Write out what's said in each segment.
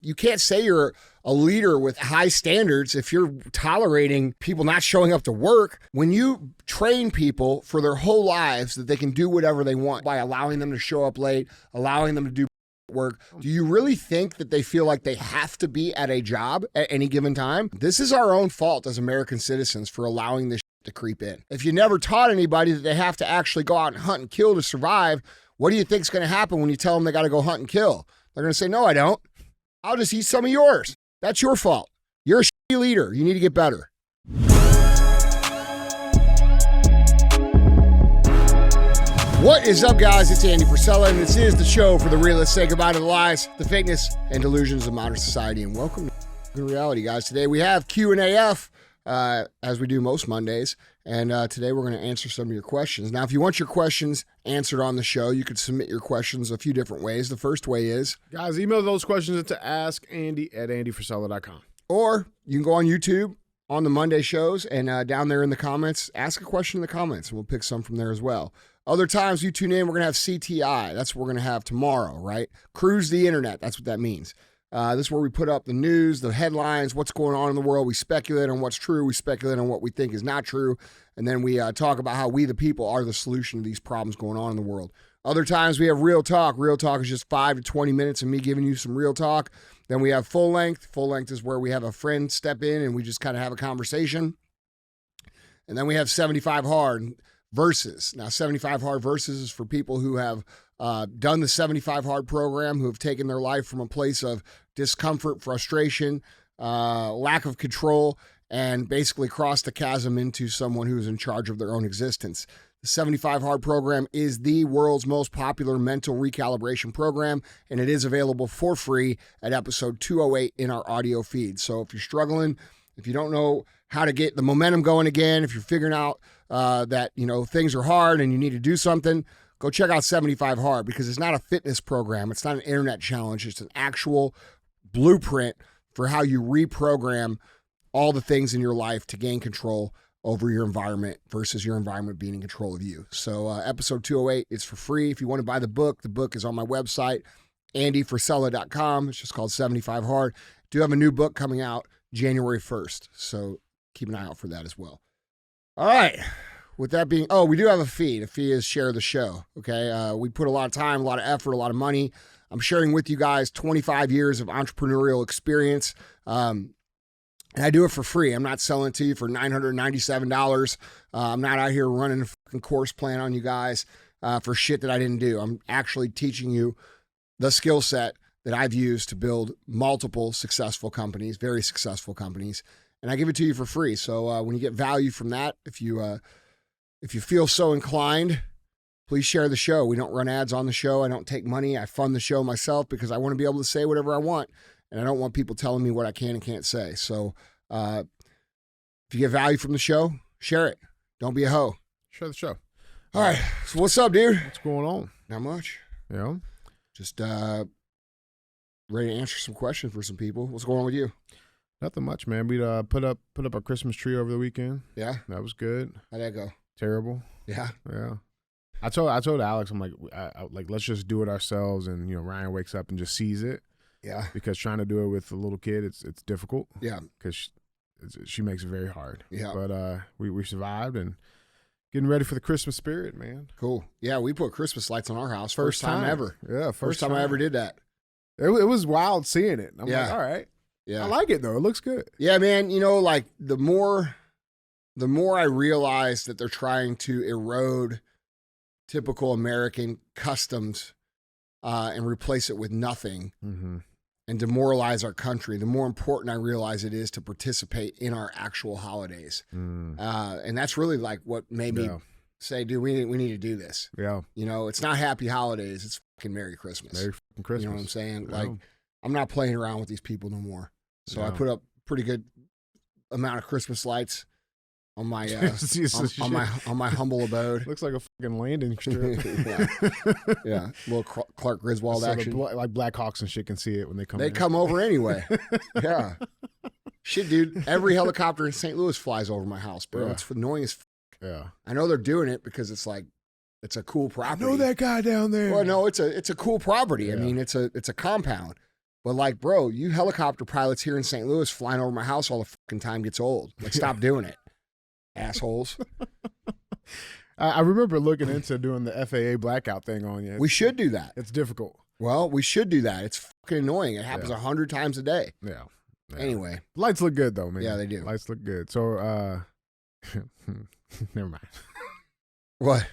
You can't say you're a leader with high standards if you're tolerating people not showing up to work. When you train people for their whole lives that they can do whatever they want by allowing them to show up late, allowing them to do work, do you really think that they feel like they have to be at a job at any given time? This is our own fault as American citizens for allowing this to creep in. If you never taught anybody that they have to actually go out and hunt and kill to survive, what do you think is going to happen when you tell them they got to go hunt and kill? They're going to say, no, I don't. I'll just eat some of yours. That's your fault. You're a shitty leader. You need to get better. What is up, guys? It's Andy Frisella, and this is the show for the realists. Say goodbye to the lies, the fakeness, and delusions of modern society, and welcome to reality, guys. Today we have Q&AF, as we do most Mondays, and today we're going to answer some of your questions. Now, if you want your questions answered on the show, you could submit your questions a few different ways. The first way is, guys, email those questions to askandy@andyfrisella.com. or you can go on YouTube on the Monday shows, and down there in the comments, ask a question in the comments, and we'll pick some from there as well. Other times you tune in, we're going to have CTI. That's what we're going to have tomorrow, right? Cruise the internet. That's what that means. This is where we put up the news, the headlines, what's going on in the world. We speculate on what's true. We speculate on what we think is not true. And then we talk about how we, the people, are the solution to these problems going on in the world. Other times we have real talk. Real talk is just 5 to 20 minutes of me giving you some real talk. Then we have full length. Full length is where we have a friend step in and we just kind of have a conversation. And then we have 75 hard verses. Now, 75 hard verses is for people who have done the 75 hard program, who have taken their life from a place of discomfort, frustration, lack of control, and basically crossed the chasm into someone who is in charge of their own existence. The 75 hard program is the world's most popular mental recalibration program, and it is available for free at episode 208 in our audio feed. So if you're struggling, if you don't know how to get the momentum going again, if you're figuring out that, things are hard and you need to do something, go check out 75 Hard, because it's not a fitness program. It's not an internet challenge. It's an actual blueprint for how you reprogram all the things in your life to gain control over your environment versus your environment being in control of you. So episode 208 is for free. If you want to buy the book is on my website, andyfrisella.com. It's just called 75 Hard. I do have a new book coming out January 1st. So keep an eye out for that as well. All right. With that being, we do have a fee. The fee is share the show, okay? We put a lot of time, a lot of effort, a lot of money. I'm sharing with you guys 25 years of entrepreneurial experience, and I do it for free. I'm not selling it to you for $997. I'm not out here running a fucking course plan on you guys for shit that I didn't do. I'm actually teaching you the skill set that I've used to build multiple successful companies, very successful companies, and I give it to you for free. So when you get value from that, if you feel so inclined, please share the show. We don't run ads on the show. I don't take money. I fund the show myself because I want to be able to say whatever I want, and I don't want people telling me what I can and can't say. So if you get value from the show, share it. Don't be a hoe. Share the show. All right. So what's up, dude? What's going on? Not much. Yeah. Just ready to answer some questions for some people. What's going on with you? Nothing much, man. We put up our Christmas tree over the weekend. Yeah. That was good. How'd that go? Terrible. Yeah. Yeah. I told Alex, I'm like, let's just do it ourselves, and Ryan wakes up and just sees it. Yeah. Because trying to do it with a little kid, it's difficult. Yeah. Because she makes it very hard. Yeah. But we survived and getting ready for the Christmas spirit, man. Cool. Yeah, we put Christmas lights on our house. First time ever. Yeah. First time I ever did that. It was wild seeing it. I'm like, all right. Yeah. I like it though. It looks good. Yeah, man. Like the more I realize that they're trying to erode typical American customs and replace it with nothing and demoralize our country, the more important I realize it is to participate in our actual holidays. And that's really like what made me say, dude, we need to do this. Yeah. It's not happy holidays. It's fucking Merry Christmas. Merry fucking Christmas. You know what I'm saying? Yeah. Like, I'm not playing around with these people no more. So I put up pretty good amount of Christmas lights on my on my humble abode. Looks like a fucking landing strip. Yeah. Little Clark Griswold action. Like Blackhawks and shit can see it when they come. They come over anyway. Yeah. Shit, dude. Every helicopter in St. Louis flies over my house, bro. Yeah. It's annoying as fuck. Yeah. I know they're doing it because it's like, it's a cool property. I know that guy down there. Well, no, it's a cool property. Yeah. I mean, it's a compound. But like, bro, you helicopter pilots here in St. Louis flying over my house all the fucking time gets old. Like, stop doing it, assholes. I remember looking into doing the FAA blackout thing on you. We should do that. It's difficult. Well, we should do that. It's fucking annoying. It happens 100 times a day. Yeah. Anyway. Lights look good, though, man. Yeah, they do. Lights look good. So, never mind. What?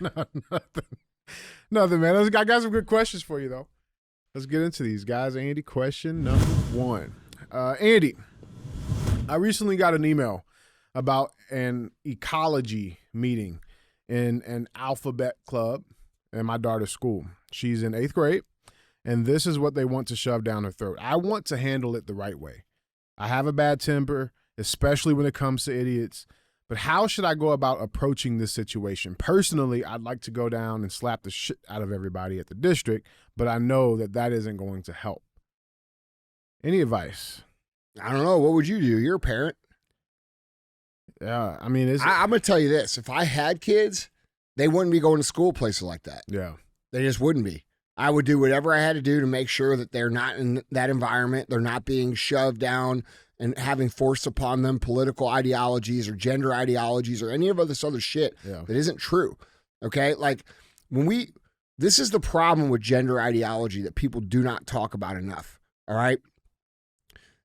Nothing, man. I got some good questions for you, though. Let's get into these, guys. Andy, question number 1. Andy, I recently got an email about an ecology meeting in an alphabet club in my daughter's school. She's in 8th grade, and this is what they want to shove down her throat. I want to handle it the right way. I have a bad temper, especially when it comes to idiots, but how should I go about approaching this situation? Personally, I'd like to go down and slap the shit out of everybody at the district, but I know that isn't going to help. Any advice? I don't know. What would you do? You're a parent. Yeah, I mean, I'm going to tell you this. If I had kids, they wouldn't be going to school places like that. Yeah. They just wouldn't be. I would do whatever I had to do to make sure that they're not in that environment. They're not being shoved down and having forced upon them political ideologies or gender ideologies or any of this other shit that isn't true. Okay? Like, this is the problem with gender ideology that people do not talk about enough. All right?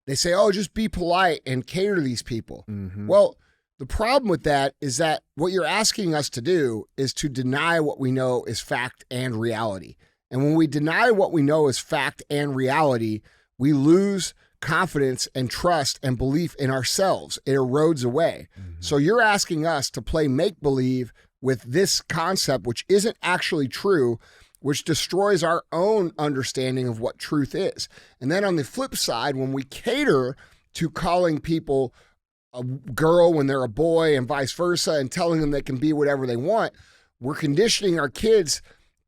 They say, oh, just be polite and cater to these people. Mm-hmm. Well, the problem with that is that what you're asking us to do is to deny what we know is fact and reality. And when we deny what we know is fact and reality, we lose confidence and trust and belief in ourselves. It erodes away. Mm-hmm. So you're asking us to play make-believe with this concept, which isn't actually true, which destroys our own understanding of what truth is. And then on the flip side, when we cater to calling people a girl when they're a boy and vice versa and telling them they can be whatever they want, we're conditioning our kids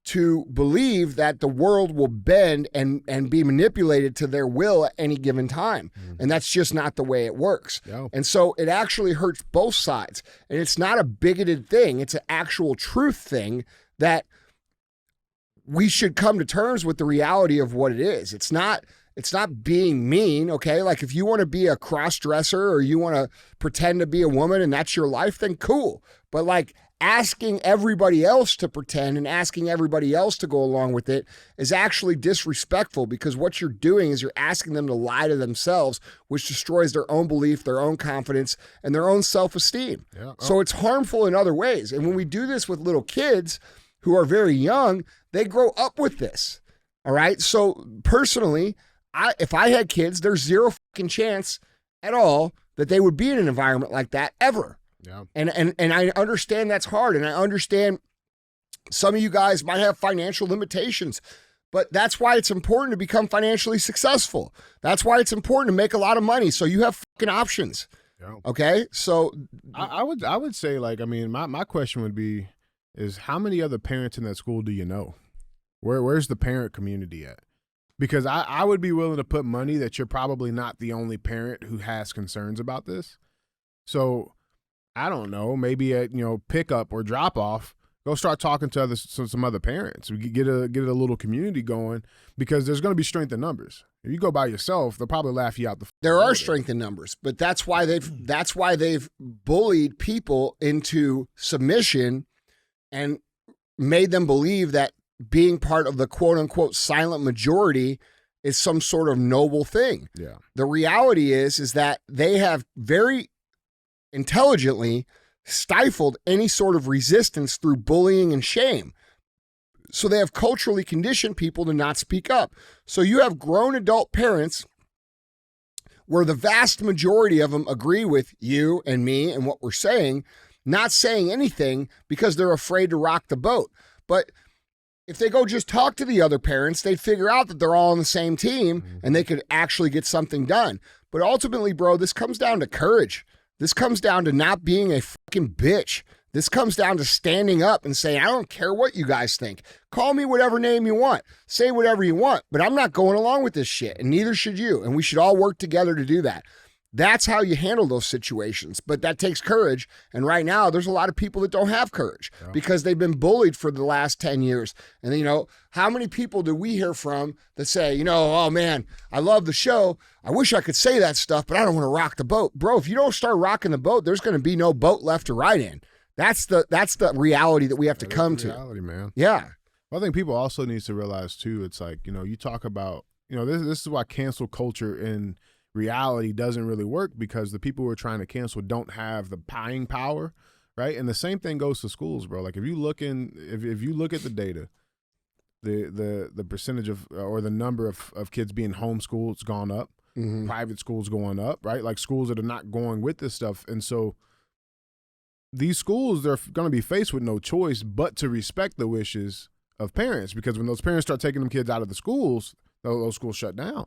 to believe that the world will bend and be manipulated to their will at any given time. Mm-hmm. And that's just not the way it works. Yeah. And so it actually hurts both sides. And it's not a bigoted thing. It's an actual truth thing that we should come to terms with the reality of what it is. It's not being mean, okay? Like if you want to be a cross-dresser or you want to pretend to be a woman and that's your life, then cool. But like asking everybody else to pretend and asking everybody else to go along with it is actually disrespectful, because what you're doing is you're asking them to lie to themselves, which destroys their own belief, their own confidence, and their own self-esteem. Yeah. Oh. So it's harmful in other ways. And when we do this with little kids who are very young, they grow up with this. All right? So personally, if I had kids, there's zero fucking chance at all that they would be in an environment like that ever. Yeah. And I understand that's hard, and I understand some of you guys might have financial limitations, but that's why it's important to become financially successful. That's why it's important to make a lot of money, so you have fucking options. Yeah. Okay? So I would say, like, I mean, my question would be is how many other parents in that school do you know? Where's the parent community at? Because I would be willing to put money that you're probably not the only parent who has concerns about this. So I don't know, maybe at pickup or drop off, go start talking to some other parents. We get a little community going, because there's going to be strength in numbers. If you go by yourself, they'll probably laugh you out the. There are strength in numbers, but that's why they've bullied people into submission and made them believe that being part of the quote unquote silent majority is some sort of noble thing. Yeah. The reality is that they have very intelligently stifled any sort of resistance through bullying and shame. So they have culturally conditioned people to not speak up. So you have grown adult parents where the vast majority of them agree with you and me and what we're saying, not saying anything because they're afraid to rock the boat. But if they go just talk to the other parents, they'd figure out that they're all on the same team and they could actually get something done. But ultimately, bro, this comes down to courage. This comes down to not being a fucking bitch. This comes down to standing up and saying, I don't care what you guys think. Call me whatever name you want. Say whatever you want, but I'm not going along with this shit, and neither should you. And we should all work together to do that. That's how you handle those situations. But that takes courage. And right now, there's a lot of people that don't have courage because they've been bullied for the last 10 years. And, you know, how many people do we hear from that say, you know, oh, man, I love the show. I wish I could say that stuff, but I don't want to rock the boat. Bro, if you don't start rocking the boat, there's going to be no boat left to ride in. That's the reality that we have to come to. Reality, man. Yeah. Well, I think people also need to realize, too, it's like, you know, you talk about, you know, this is why cancel culture in reality doesn't really work, because the people who are trying to cancel don't have the buying power, right? And the same thing goes to schools, bro. Like if you look at the data, the percentage of or the number of kids being homeschooled has gone up, private schools going up, right? Like schools that are not going with this stuff. And so these schools, they're going to be faced with no choice but to respect the wishes of parents, because when those parents start taking them kids out of the schools, those schools shut down.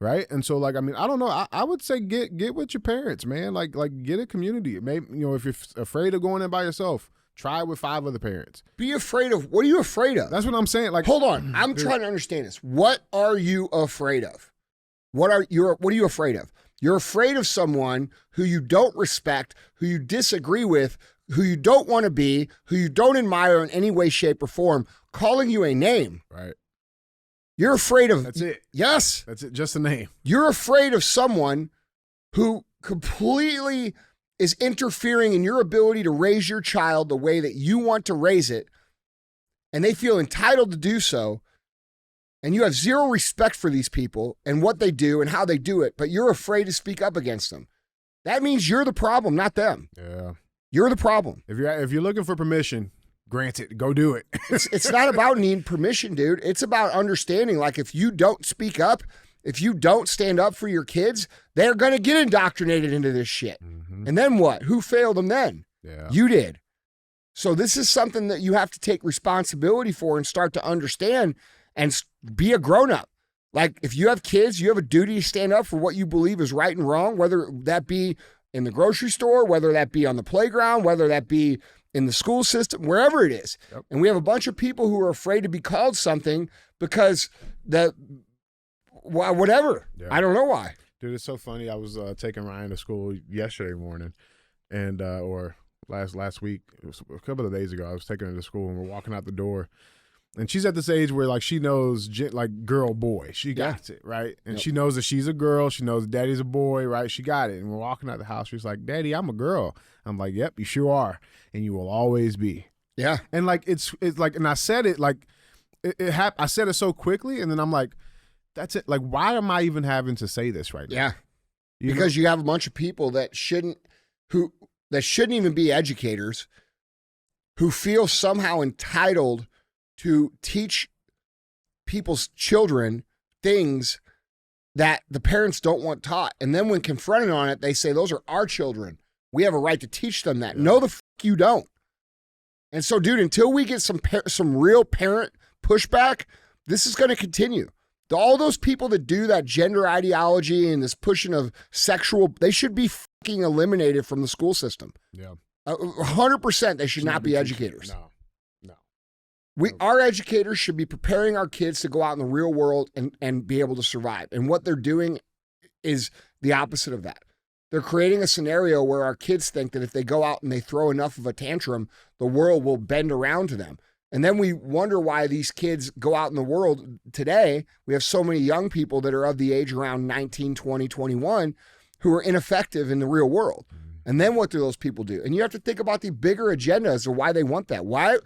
Right. And so, like, I mean, I don't know. I would say get with your parents, man. Like get a community. Maybe, you know, if you're afraid of going in by yourself, try it with 5 other parents. Be afraid of. What are you afraid of? That's what I'm saying. Like, hold on. I'm trying to understand this. What are you afraid of? What are you afraid of? You're afraid of someone who you don't respect, who you disagree with, who you don't want to be, who you don't admire in any way, shape, or form, calling you a name. Right. You're afraid of. That's it. Yes. That's it. Just a name. You're afraid of someone who completely is interfering in your ability to raise your child the way that you want to raise it, and they feel entitled to do so, and you have zero respect for these people and what they do and how they do it, but you're afraid to speak up against them. That means you're the problem, not them. Yeah. You're the problem. If you're looking for permission, granted, go do it. It's not about needing permission, dude. It's about understanding, like, if you don't speak up, if you don't stand up for your kids, they're going to get indoctrinated into this shit. Mm-hmm. And then what? Who failed them then? Yeah. You did. So this is something that you have to take responsibility for and start to understand and be a grown-up. Like, if you have kids, you have a duty to stand up for what you believe is right and wrong, whether that be in the grocery store, whether that be on the playground, whether that be in the school system, wherever it is. Yep. And we have a bunch of people who are afraid to be called something because whatever. Yeah. I don't know why. Dude, it's so funny. I was taking Ryan to school yesterday morning, and or last week, it was a couple of days ago, I was taking her to school, and we're walking out the door. And she's at this age where, like, she knows, like, girl, boy. She got it, right? And she knows that she's a girl. She knows daddy's a boy, right? She got it. And we're walking out the house. She's like, Daddy, I'm a girl. I'm like, yep, you sure are. And you will always be. Yeah. And, like, it's like, and I said it, like, it happened. I said it so quickly, and then I'm like, that's it. Like, why am I even having to say this right now? Yeah. Because you have a bunch of people that shouldn't even be educators, who feel somehow entitled to teach people's children things that the parents don't want taught. And then when confronted on it, they say, those are our children. We have a right to teach them that. Yeah. No, the fuck you don't. And so, dude, until we get some real parent pushback, this is going to continue. All those people that do that gender ideology and this pushing of sexual, they should be fucking eliminated from the school system. Yeah. 100% they should not be educators. No. Our educators should be preparing our kids to go out in the real world and be able to survive. And what they're doing is the opposite of that. They're creating a scenario where our kids think that if they go out and they throw enough of a tantrum, the world will bend around to them. And then we wonder why these kids go out in the world today. We have so many young people that are of the age around 19, 20, 21 who are ineffective in the real world. And then what do those people do? And you have to think about the bigger agenda as to why they want that. Why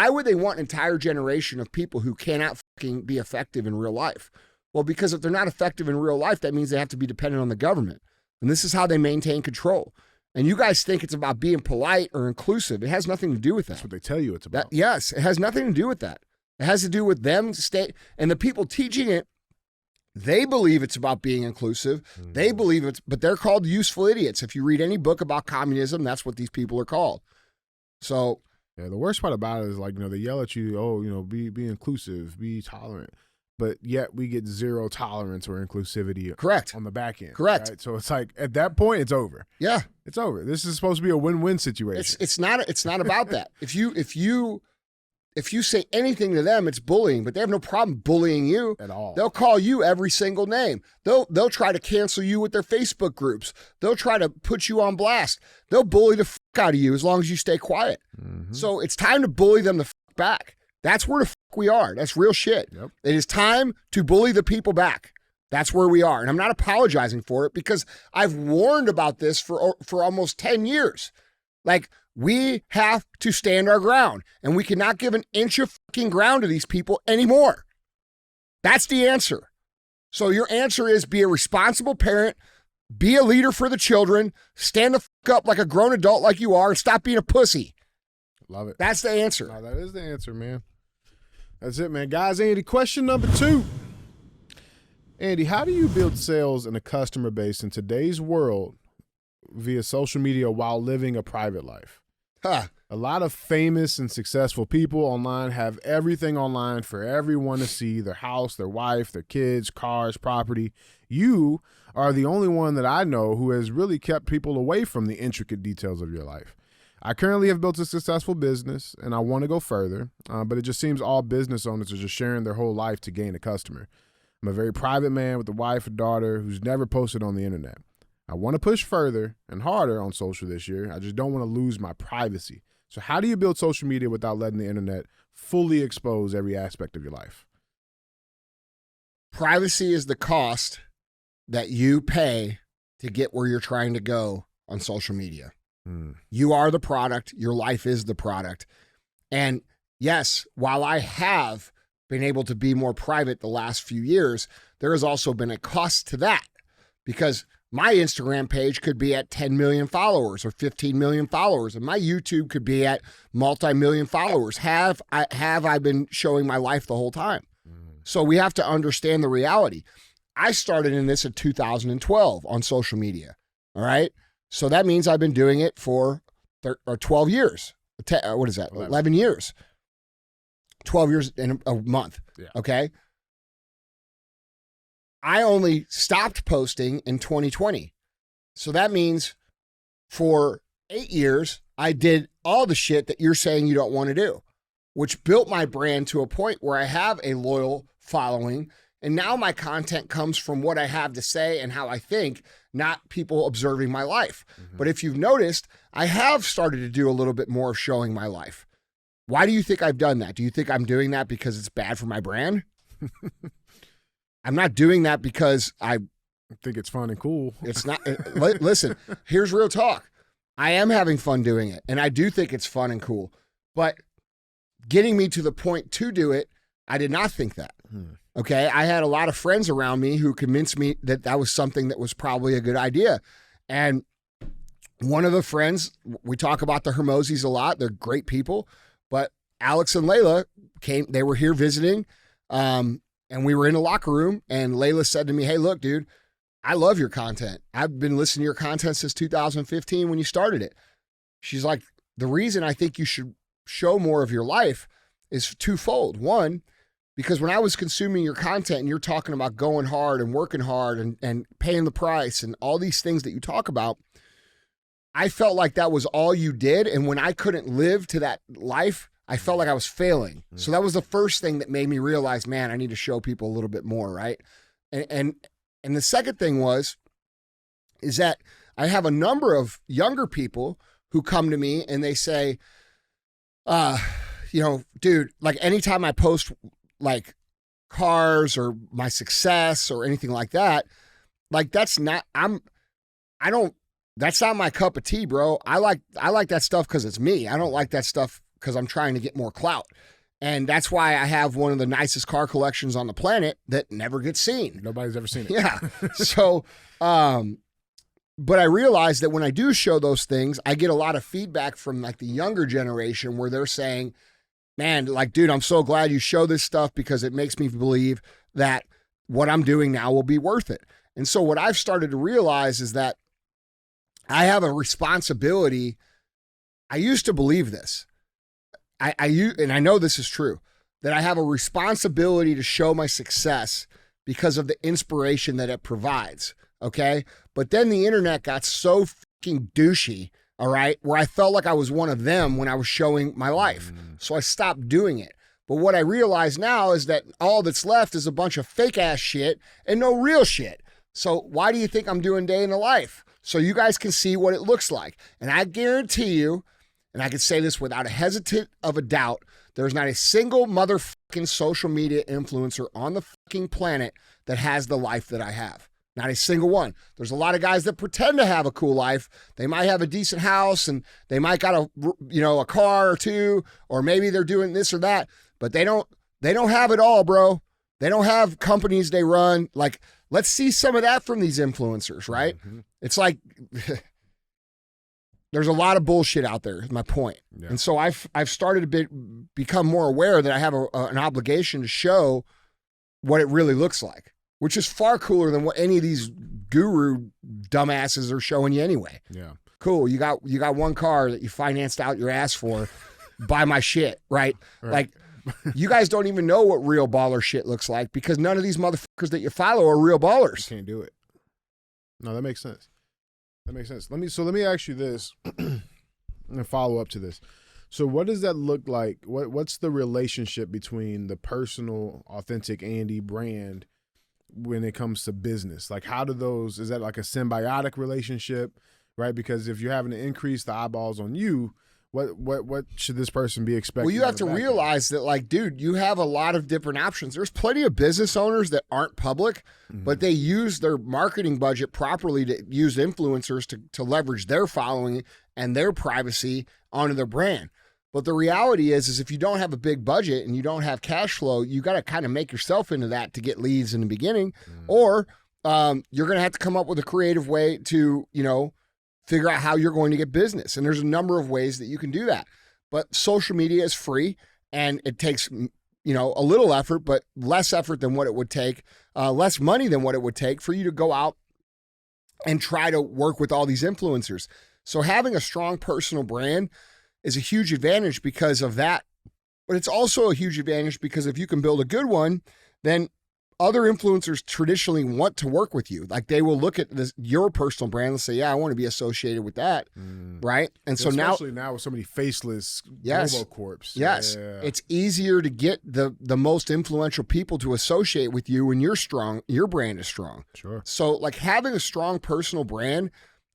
would they want an entire generation of people who cannot fucking be effective in real life? Well, because if they're not effective in real life, that means they have to be dependent on the government. And this is how they maintain control. And you guys think it's about being polite or inclusive. It has nothing to do with that. That's what they tell you it's about. Yes, it has nothing to do with that. It has to do with them and the people teaching it. They believe it's about being inclusive. Mm-hmm. They believe but they're called useful idiots. If you read any book about communism, that's what these people are called. So, yeah, the worst part about it is, like, they yell at you, oh, be inclusive, be tolerant, but yet we get zero tolerance or inclusivity. Correct. On the back end. Correct. Right? So it's like, at that point, it's over. Yeah, it's over. This is supposed to be a win-win situation. It's not about that. If you if you say anything to them, it's bullying, but they have no problem bullying you at all. They'll call you every single name. They'll try to cancel you with their Facebook groups. They'll try to put you on blast. They'll bully the fuck out of you as long as you stay quiet. Mm-hmm. So it's time to bully them the fuck back. That's where the fuck we are. That's real shit. Yep. It is time to bully the people back. That's where we are. And I'm not apologizing for it because I've warned about this for almost 10 years. Like, we have to stand our ground, and we cannot give an inch of fucking ground to these people anymore. That's the answer. So your answer is be a responsible parent, be a leader for the children, stand the fuck up like a grown adult like you are, and stop being a pussy. Love it. That's the answer. No, that is the answer, man. That's it, man. Guys, Andy, question number 2. Andy, how do you build sales and a customer base in today's world via social media while living a private life? Huh. A lot of famous and successful people online have everything online for everyone to see, their house, their wife, their kids, cars, property. You are the only one that I know who has really kept people away from the intricate details of your life. I currently have built a successful business, and I want to go further, but it just seems all business owners are just sharing their whole life to gain a customer. I'm a very private man with a wife and daughter who's never posted on the internet. I want to push further and harder on social this year. I just don't want to lose my privacy. So how do you build social media without letting the internet fully expose every aspect of your life? Privacy is the cost that you pay to get where you're trying to go on social media. You are the product. Your life is the product. And yes, while I have been able to be more private the last few years, there has also been a cost to that because my Instagram page could be at 10 million followers or 15 million followers, and my YouTube could be at multi-million followers. Have I been showing my life the whole time? So we have to understand the reality. I started in this in 2012 on social media, all right? So that means I've been doing it for 12 years. What is that? 11 years. 12 years in a month, okay? I only stopped posting in 2020. So that means for 8 years, I did all the shit that you're saying you don't want to do, which built my brand to a point where I have a loyal following. And now my content comes from what I have to say and how I think, not people observing my life. Mm-hmm. But if you've noticed, I have started to do a little bit more of showing my life. Why do you think I've done that? Do you think I'm doing that because it's bad for my brand? I'm not doing that because I think it's fun and cool. It's not. Listen, here's real talk. I am having fun doing it, and I do think it's fun and cool. But getting me to the point to do it, I did not think that. Okay? I had a lot of friends around me who convinced me that that was something that was probably a good idea. And one of the friends, we talk about the Hermosis a lot. They're great people. But Alex and Layla came, they were here visiting, and we were in the locker room, and Layla said to me, hey, look, dude, I love your content. I've been listening to your content since 2015 when you started it. She's like, the reason I think you should show more of your life is twofold. One, because when I was consuming your content and you're talking about going hard and working hard and paying the price and all these things that you talk about, I felt like that was all you did. And when I couldn't live to that life, I felt like I was failing. So that was the first thing that made me realize, man, I need to show people a little bit more, right? And the second thing is that I have a number of younger people who come to me and they say, dude, like anytime I post like cars or my success or anything like that, like that's not my cup of tea, bro. I like that stuff because it's me. I don't like that stuff because I'm trying to get more clout. And that's why I have one of the nicest car collections on the planet that never gets seen. Nobody's ever seen it. Yeah. So, but I realize that when I do show those things, I get a lot of feedback from like the younger generation where they're saying, man, like, dude, I'm so glad you show this stuff because it makes me believe that what I'm doing now will be worth it. And so what I've started to realize is that I have a responsibility. I used to believe this. And I know this is true, that I have a responsibility to show my success because of the inspiration that it provides. Okay. But then the internet got so fucking douchey all right, where I felt like I was one of them when I was showing my life. So I stopped doing it. But what I realize now is that all that's left is a bunch of fake ass shit and no real shit. So why do you think I'm doing day in the life? So you guys can see what it looks like. And I guarantee you, and I can say this without a hesitant of a doubt, there's not a single motherfucking social media influencer on the fucking planet that has the life that I have. Not a single one. There's a lot of guys that pretend to have a cool life. They might have a decent house and they might got a car or two, or maybe they're doing this or that, but they don't have it all, bro. They don't have companies they run. Like, let's see some of that from these influencers, right? Mm-hmm. It's like there's a lot of bullshit out there, is my point. Yeah. And so I've started to become more aware that I have an obligation to show what it really looks like, which is far cooler than what any of these guru dumbasses are showing you anyway. Yeah. Cool. You got one car that you financed out your ass for. Buy my shit, right? Like, you guys don't even know what real baller shit looks like because none of these motherfuckers that you follow are real ballers. You can't do it. No, that makes sense. Let me ask you this and follow up to this. So what does that look like? What's the relationship between the personal, authentic Andy brand when it comes to business? Like, how do those, is that like a symbiotic relationship, right? Because if you're having to increase the eyeballs on you, what should this person be expecting? Well, you have to realize that, like, dude, you have a lot of different options. There's plenty of business owners that aren't public, but they use their marketing budget properly to use influencers to leverage their following and their privacy onto their brand. But the reality is if you don't have a big budget and you don't have cash flow, you got to kind of make yourself into that to get leads in the beginning, or you're going to have to come up with a creative way to, figure out how you're going to get business. And there's a number of ways that you can do that. But social media is free and it takes, a little effort, but less effort than what it would take, less money than what it would take for you to go out and try to work with all these influencers. So having a strong personal brand is a huge advantage because of that. But it's also a huge advantage because if you can build a good one, then other influencers traditionally want to work with you. Like, they will look at your personal brand and say, yeah, I want to be associated with that. Right. And so especially now with so many faceless RoboCorps. Yes. Yeah. It's easier to get the most influential people to associate with you when you're strong, your brand is strong. Sure. So like having a strong personal brand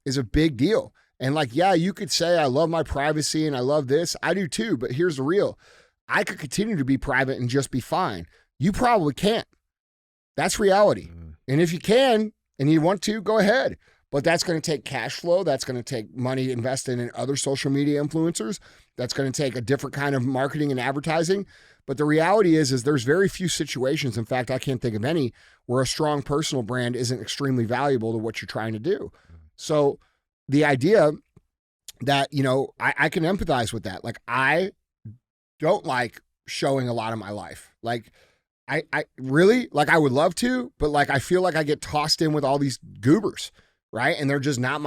is a big deal. And like, yeah, you could say, I love my privacy and I love this. I do too. But here's the real. I could continue to be private and just be fine. You probably can't. That's reality. And if you can and you want to, go ahead. But that's going to take cash flow. That's going to take money invested in other social media influencers. That's going to take a different kind of marketing and advertising. But the reality is there's very few situations, in fact, I can't think of any, where a strong personal brand isn't extremely valuable to what you're trying to do. So the idea that, I can empathize with that. Like, I don't like showing a lot of my life. Like, I really, like, I would love to, but like, I feel like I get tossed in with all these goobers, right? And they're just not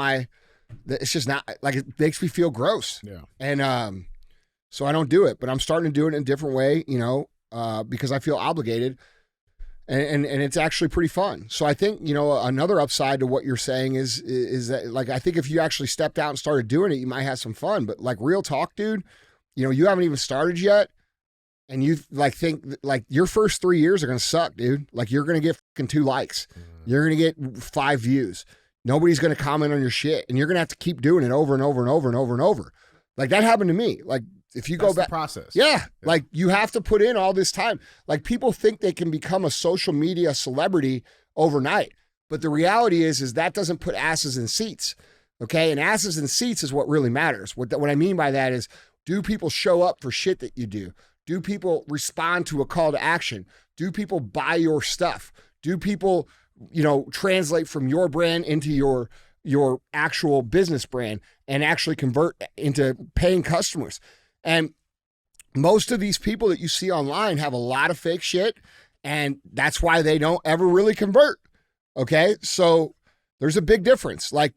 it's just not, like, it makes me feel gross. Yeah. And so I don't do it, but I'm starting to do it in a different way, because I feel obligated and it's actually pretty fun. So I think, another upside to what you're saying is that, like, I think if you actually stepped out and started doing it, you might have some fun, but like, real talk, dude, you haven't even started yet. And you think your first 3 years are going to suck, dude. Like, you're going to get fucking 2 likes. You're going to get 5 views. Nobody's going to comment on your shit. And you're going to have to keep doing it over and over and over and over and over. Like, that happened to me. Like, if you go back, the process. Yeah. Like, you have to put in all this time. Like, people think they can become a social media celebrity overnight. But the reality is that doesn't put asses in seats. Okay. And asses in seats is what really matters. What I mean by that is, do people show up for shit that you do? Do people respond to a call to action? Do people buy your stuff? Do people, translate from your brand into your actual business brand and actually convert into paying customers? And most of these people that you see online have a lot of fake shit, and that's why they don't ever really convert. Okay. So there's a big difference. Like,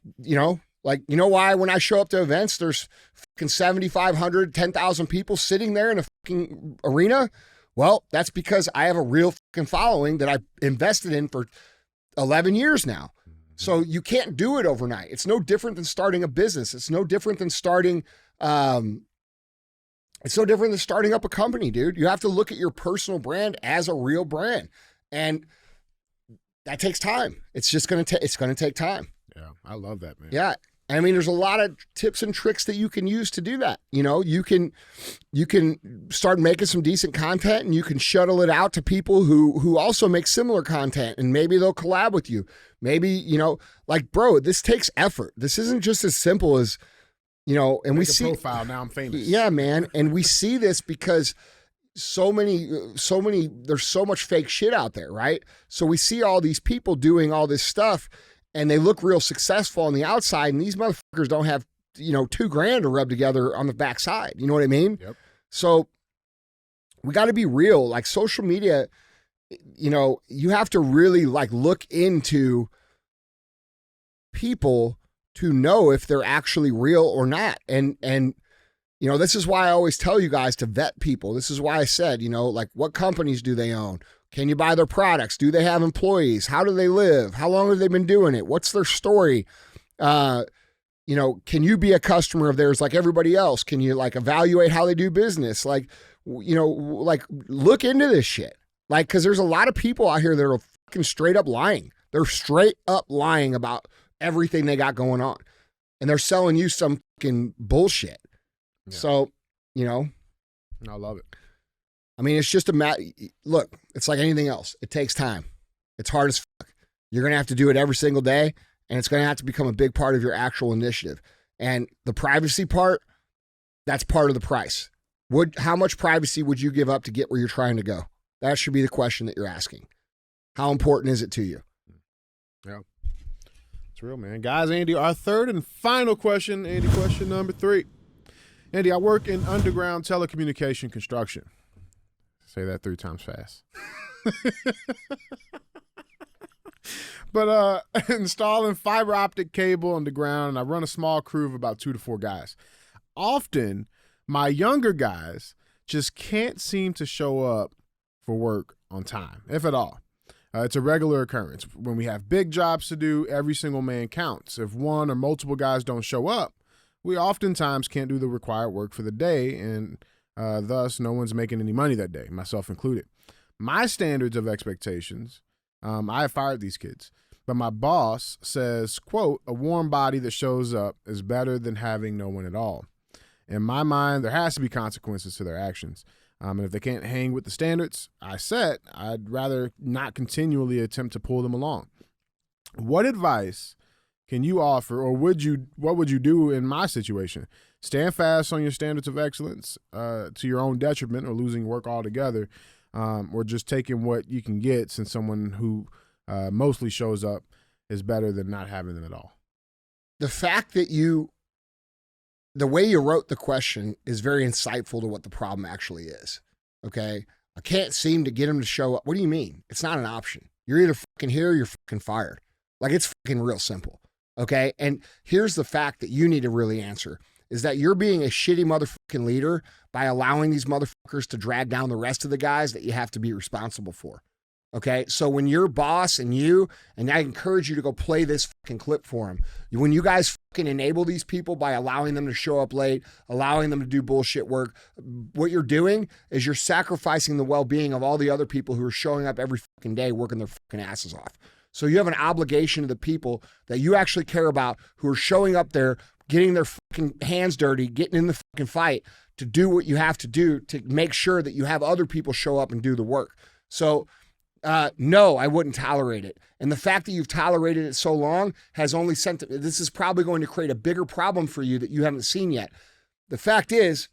why when I show up to events, there's fucking 7,500, 10,000 people sitting there in a fucking arena? Well, that's because I have a real fucking following that I've invested in for 11 years now. So you can't do it overnight. It's no different than starting a business. It's no different than starting up a company, dude. You have to look at your personal brand as a real brand. And that takes time. It's just going to take time. Yeah, I love that, man. Yeah. I mean, there's a lot of tips and tricks that you can use to do that. You know, you can start making some decent content, and you can shuttle it out to people who also make similar content, and maybe they'll collab with you. Maybe, you know, like, bro, this takes effort. This isn't just as simple as, you know, and we see profile, now I'm famous. Yeah, man. And we see this because there's so much fake shit out there, right? So we see all these people doing all this stuff, and they look real successful on the outside, and these motherfuckers don't have, you know, $2,000 to rub together on the backside. You know what I mean? Yep. So we got to be real. Like, social media, you know, you have to really like look into people to know if they're actually real or not. And you know, this is why I always tell you guys to vet people. This is why I said, you know, like, what companies do they own? Can you buy their products? Do they have employees? How do they live? How long have they been doing it? What's their story? You know, can you be a customer of theirs like everybody else? Can you like evaluate how they do business? Like, you know, like, look into this shit. Like, because there's a lot of people out here that are fucking straight up lying. They're straight up lying about everything they got going on. And they're selling you some fucking bullshit. Yeah. So, you know. I love it. I mean, it's just look, it's like anything else. It takes time. It's hard as fuck. You're going to have to do it every single day, and it's going to have to become a big part of your actual initiative. And the privacy part, that's part of the price. How much privacy would you give up to get where you're trying to go? That should be the question that you're asking. How important is it to you? Yeah. It's real, man. Guys, Andy, our third and final question, Andy, question number 3. Andy, I work in underground telecommunication construction. Say that 3 times fast. But installing fiber optic cable underground, and I run a small crew of about 2 to 4 guys. Often, my younger guys just can't seem to show up for work on time, if at all. It's a regular occurrence. When we have big jobs to do, every single man counts. If one or multiple guys don't show up, we oftentimes can't do the required work for the day, and thus no one's making any money that day, myself included. My standards of expectations, I have fired these kids, but my boss says, quote, a warm body that shows up is better than having no one at all. In my mind, there has to be consequences to their actions. And if they can't hang with the standards I set, I'd rather not continually attempt to pull them along. What advice can you offer, or what would you do in my situation? Stand fast on your standards of excellence to your own detriment, or losing work altogether, or just taking what you can get, since someone who mostly shows up is better than not having them at all? The fact that the way you wrote the question is very insightful to what the problem actually is. Okay? I can't seem to get him to show up. What do you mean? It's not an option. You're either fucking here or you're fucking fired. Like, it's fucking real simple. Okay? And here's the fact that you need to really answer, is that you're being a shitty motherfucking leader by allowing these motherfuckers to drag down the rest of the guys that you have to be responsible for. Okay? So when your boss and I encourage you to go play this fucking clip for him. When you guys fucking enable these people by allowing them to show up late, allowing them to do bullshit work, what you're doing is you're sacrificing the well-being of all the other people who are showing up every fucking day working their fucking asses off. So you have an obligation to the people that you actually care about, who are showing up there, getting their fucking hands dirty, getting in the fucking fight, to do what you have to do to make sure that you have other people show up and do the work. So no, I wouldn't tolerate it. And the fact that you've tolerated it so long has only this is probably going to create a bigger problem for you that you haven't seen yet. The fact is,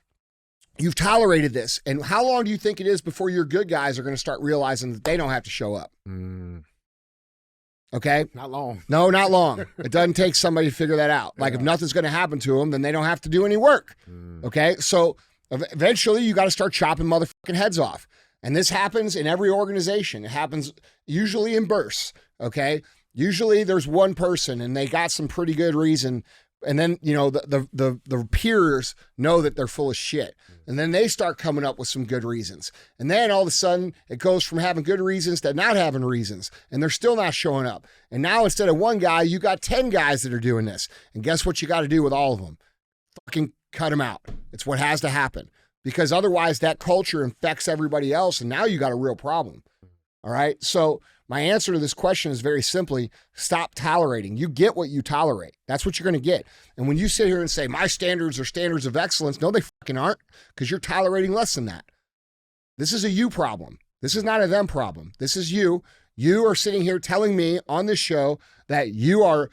you've tolerated this. And how long do you think it is before your good guys are going to start realizing that they don't have to show up? Okay? Not long. No, not long. It doesn't take somebody to figure that out. Like, if nothing's going to happen to them, then they don't have to do any work. Okay? So eventually you got to start chopping motherfucking heads off. And this happens in every organization. It happens usually in bursts, okay? Usually there's one person and they got some pretty good reason And then, you know, the peers know that they're full of shit. And then they start coming up with some good reasons. And then all of a sudden it goes from having good reasons to not having reasons. And they're still not showing up. And now instead of one guy, you got 10 guys that are doing this. And guess what you got to do with all of them? Fucking cut them out. It's what has to happen. Because otherwise that culture infects everybody else. And now you got a real problem. All right. So my answer to this question is very simply, stop tolerating. You get what you tolerate. That's what you're going to get. And when you sit here and say, my standards are standards of excellence, no, they fucking aren't, because you're tolerating less than that. This is a you problem. This is not a them problem. This is you. You are sitting here telling me on this show that you are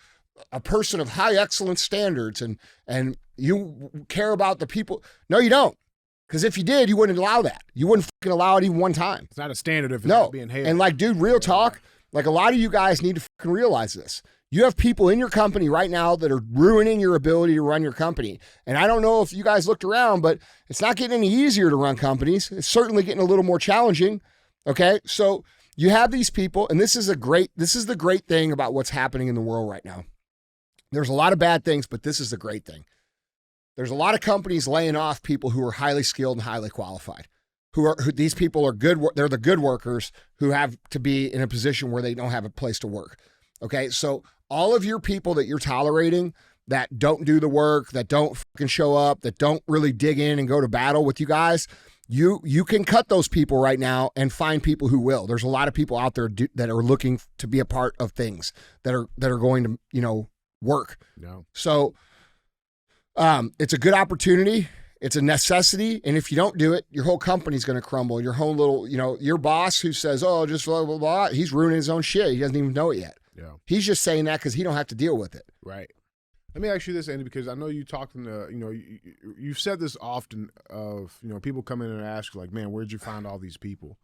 a person of high excellence standards and you care about the people. No, you don't. Because if you did, you wouldn't allow that. You wouldn't fucking allow it even one time. It's not a standard if it's not being hated. And like, dude, real talk, like a lot of you guys need to fucking realize this. You have people in your company right now that are ruining your ability to run your company. And I don't know if you guys looked around, but it's not getting any easier to run companies. It's certainly getting a little more challenging. Okay. So you have these people, and this is the great thing about what's happening in the world right now. There's a lot of bad things, but this is the great thing. There's a lot of companies laying off people who are highly skilled and highly qualified. Who these people are good. They're the good workers who have to be in a position where they don't have a place to work. Okay, so all of your people that you're tolerating that don't do the work, that don't fucking show up, that don't really dig in and go to battle with you guys, you can cut those people right now and find people who will. There's a lot of people out there that are looking to be a part of things that are going to, you know, work. No. So. It's a good opportunity. It's a necessity. And if you don't do it, your whole company's going to crumble. Your whole little, you know, your boss who says, oh, just blah, blah, blah, he's ruining his own shit. He doesn't even know it yet. Yeah. He's just saying that because he don't have to deal with it. Right. Let me ask you this, Andy, because I know you talked in the, you know, you've said this often of, you know, people come in and ask like, man, where'd you find all these people?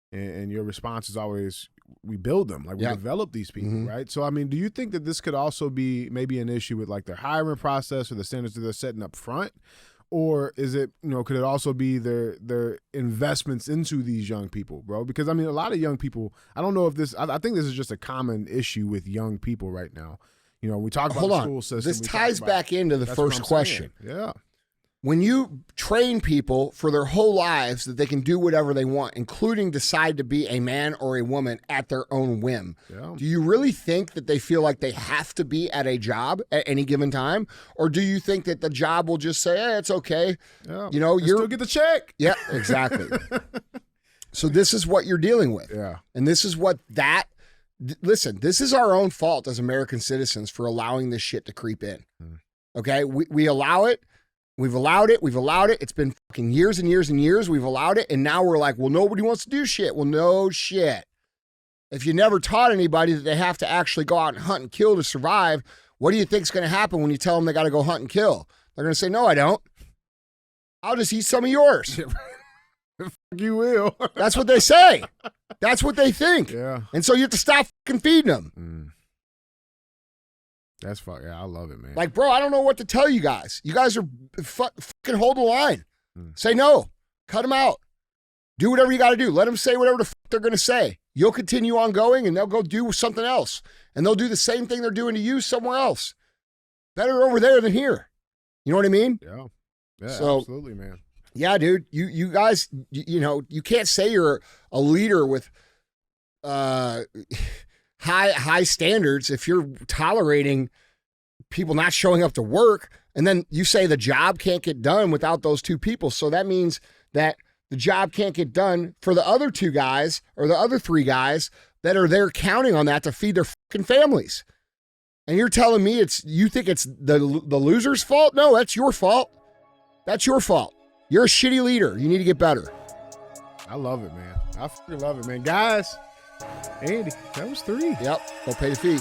And your response is always, we build them, like we develop these people, right? So, I mean, do you think that this could also be maybe an issue with like their hiring process or the standards that they're setting up front? Or is it, you know, could it also be their investments into these young people, bro? Because, I mean, a lot of young people, I don't know if this, I think this is just a common issue with young people right now. You know, we talk about the school system. This ties back into the first question. Yeah. When you train people for their whole lives that they can do whatever they want, including decide to be a man or a woman at their own whim, do you really think that they feel like they have to be at a job at any given time? Or do you think that the job will just say, hey, it's okay. Yeah. You know, you'll still get the check. Yeah, exactly. So this is what you're dealing with. Yeah. And this is what listen, this is our own fault as American citizens for allowing this shit to creep in. Okay? We allow it. We've allowed it. It's been fucking years and years and years. We've allowed it. And now we're like, well, nobody wants to do shit. Well, no shit. If you never taught anybody that they have to actually go out and hunt and kill to survive, what do you think is going to happen when you tell them they got to go hunt and kill? They're going to say, no, I don't. I'll just eat some of yours. You will. That's what they say. That's what they think. Yeah. And so you have to stop fucking feeding them. That's fuck. Yeah, I love it, man. Like, bro, I don't know what to tell you guys. You guys are fucking hold the line. Say no. Cut them out. Do whatever you got to do. Let them say whatever the fuck they're going to say. You'll continue on going, and they'll go do something else. And they'll do the same thing they're doing to you somewhere else. Better over there than here. You know what I mean? Yeah. Yeah, so, absolutely, man. Yeah, dude. You guys, you know, you can't say you're a leader with high standards if you're tolerating people not showing up to work, and then you say the job can't get done without those two people. So that means that the job can't get done for the other two guys or the other three guys that are there counting on that to feed their fucking families. And you're telling me you think it's the loser's fault? No, that's your fault. That's your fault. You're a shitty leader. You need to get better. I love it, man. I fucking love it, man. Guys, Andy, that was 3. Yep. Go pay the fee.